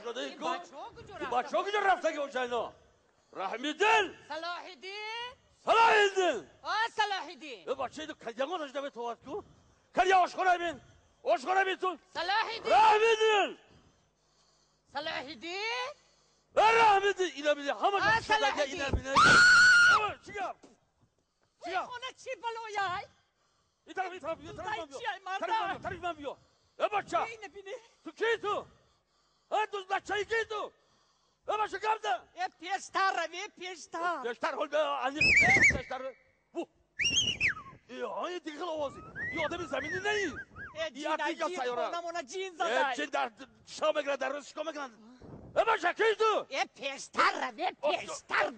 شده این این بچه ها کجا رفته که حسینا رحمیدین صلاح الدین صلاح الدین صلاح الدین به بچه ایدو کلیگان داشته به توات کو کلیا آشخوره بین آشخوره بین تو صلاح الدین رحمیدین صلاح الدین رحمیدین اینا بیده همه صلاح شده اینا الدین بیده چیگه چیگه خونه چی بلویای این طرف این طرف من طرف من بیا بچه اینه بینه تو کی تو دوست بچه ای کی تو بچه کم ده پیشتر روی پیشتر حال به علی پیشتر بو این دیگه آوازی یه آدم زمینی نهی جین خونمونه جین زده جین در شام بگرن در روز شکا بگرن بچه کی تو پیشتر روی پیشتر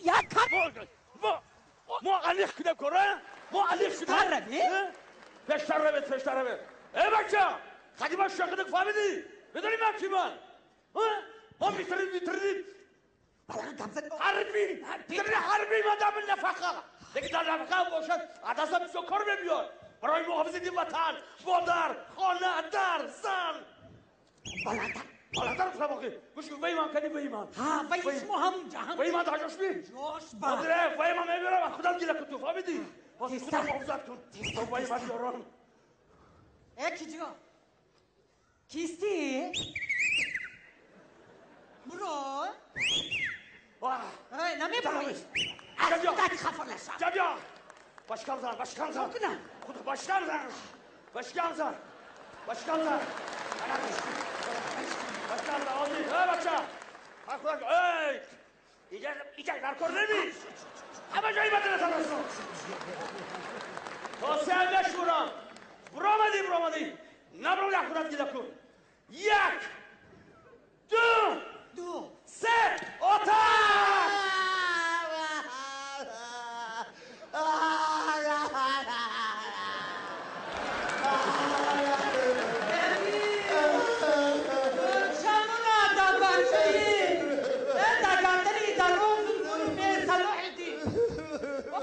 یا کم ما علیخ کدم کره ما علیخ پیشتر روی پیشتر روی بچه خدیمه شاکدک فهمیدی بدونی من کی من ما بیتردیم حربی مدام النفقه لیکن در نفقه باشد عدسه بیسو کار بمیاد برای محافظه وطن مادر خانه در زن بالاتر فلماقی گوش کن وی من کنی وی من وی اسمو همونجا وی من در جوش بی جوش با وی من میبرم خودم گیله کن تو فهمیدی خودم محافظت کن وی من یارم کی جا کیستی برو نمی بروی از خودت خفا نشم جبیا باشکم زن خود باشکم زن آزی بچه اینجا در کار نمی همه جایی بدنه تنستم تا سه نشورم برو آمدی نبرو لحظونت گیده کن یک دو سه آتش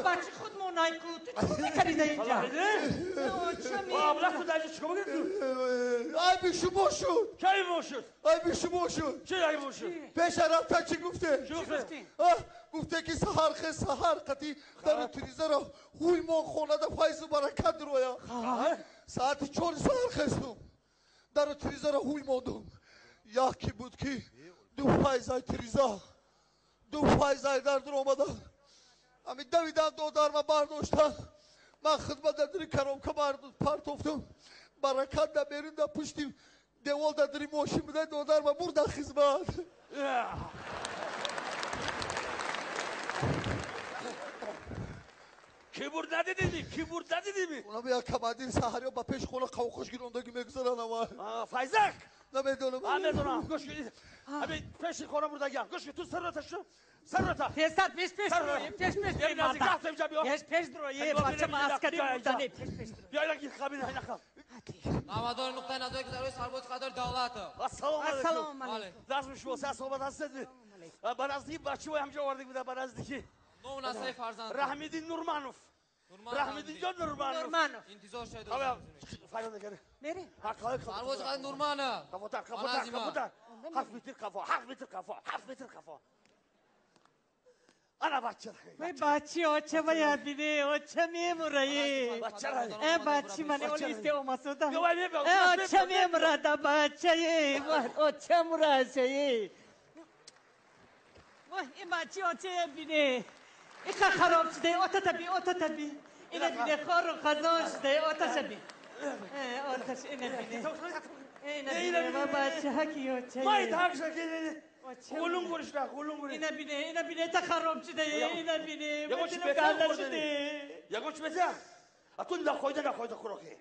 بچه خود مونای کو تو چی میکریده اینجا؟ آبلخ تو در اینجا چکا بگیر تو؟ ای بیشو باشد کی باشد؟ ای بیشو باشد چی ای باشد؟ پیش رفته چی گفته؟ چی گفته؟ گفته که سهر قطی در تریزه را خوی ما خونه دا فایز و برکت رویا ساعت 4 سهر خستم در تریزه را خوی ماندم یکی بود که دو فایزای تریزه دو فایزای در در آمده همین دویدم دو درمه برداشتن من خدمت دادری کرم که پرتفتم برکت دا بیرون دا پشتی دیوال دادری ماشین بده دو درمه برده خدمت کی برد ندیدی؟ اونا بیا کمادین سهری با پیش خونه قوقش گیروندگی میگذارن اما فایزک نمیدونم گوش کنید همین پیش خونه بردگیم گوش کنید تو سر رو تا پیش دروی بچه ما عسکری بودنی بیا اینکه خبین هایی نخواه نامدار نقطه نظری که در روی سرباز قدر دولت السلام علیکم دست بشو سه صحبت هستید برازدی بچه های همجا وارده بوده برازدی نو نسای فرزند رحمیدین نورمانوف رحمیدین جان نورمانوف انتظار شاید فایده نگره میری سرباز قدر نورمانه کفوتر 7 متر کفا انا بچه وای بچی اوچه باید بینه اوچه میمورایی بچی منی اولیسته اومسوده اوچه میمورده بچه اوچه مراشه این بچی اوچه بینه ایخا خراب شده اوتا تبی اینه بینه خور و خزان شده اوتا شبی اوتاش اینه بینه بچه هکی اوچه مای تاک شکیده قولون گوش نه اینه بینه تا خراب شده اینه بینه یگوش بهتر شده یگوش بهتر اتون نخویده خوراکی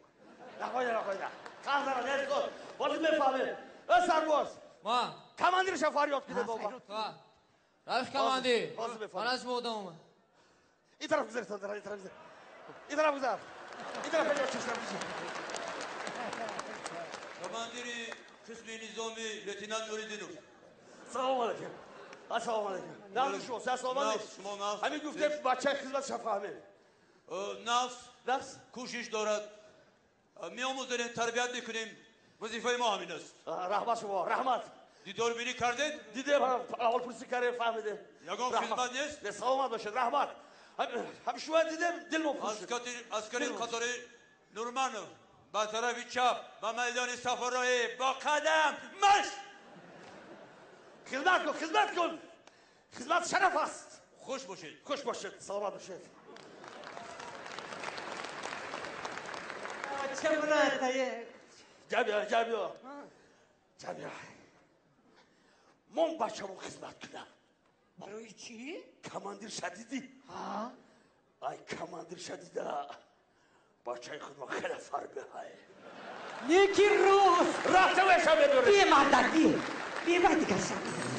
نخویده کازارا نیست کن بازی میفهمه سرباز ما کماندیرش فریاد کده بابا روش کماندیر من از مودم این طرف گذار این طرف گذار پیدا چشم کماندیری قسم نظامی لتینان نوریدینوف سلام علیکم نفس شو سلام علیکم همین گفته بچه خدمت شفاهمه نفس کوشش دارد میآموزیم تربیت میکنیم وظیفه ما همین است. رحمت شما رحمت. دیدار بینی کردید؟ دیده اول پرسی کاره فهمیده. یگان خدمت نیست؟ به سلامت باشید رحمت. هم شما دیدم دل مفروشید. عسکری قطار نورمانو با طرف چپ با میدان صفرایی با قدم مشت. خدمت کن خدمت کن. خدمت شرف است. خوش باشید. خوش باشید سلامت باشید. چه مراد جابیا من بچه‌مو خدمت کنم. برای چی؟ کماندیر شدیدی ای کماندیر شدیده بچه خودم خیلی فربه های نیکی روز رفته ویشم بیاره بی مددی بی بدی کشم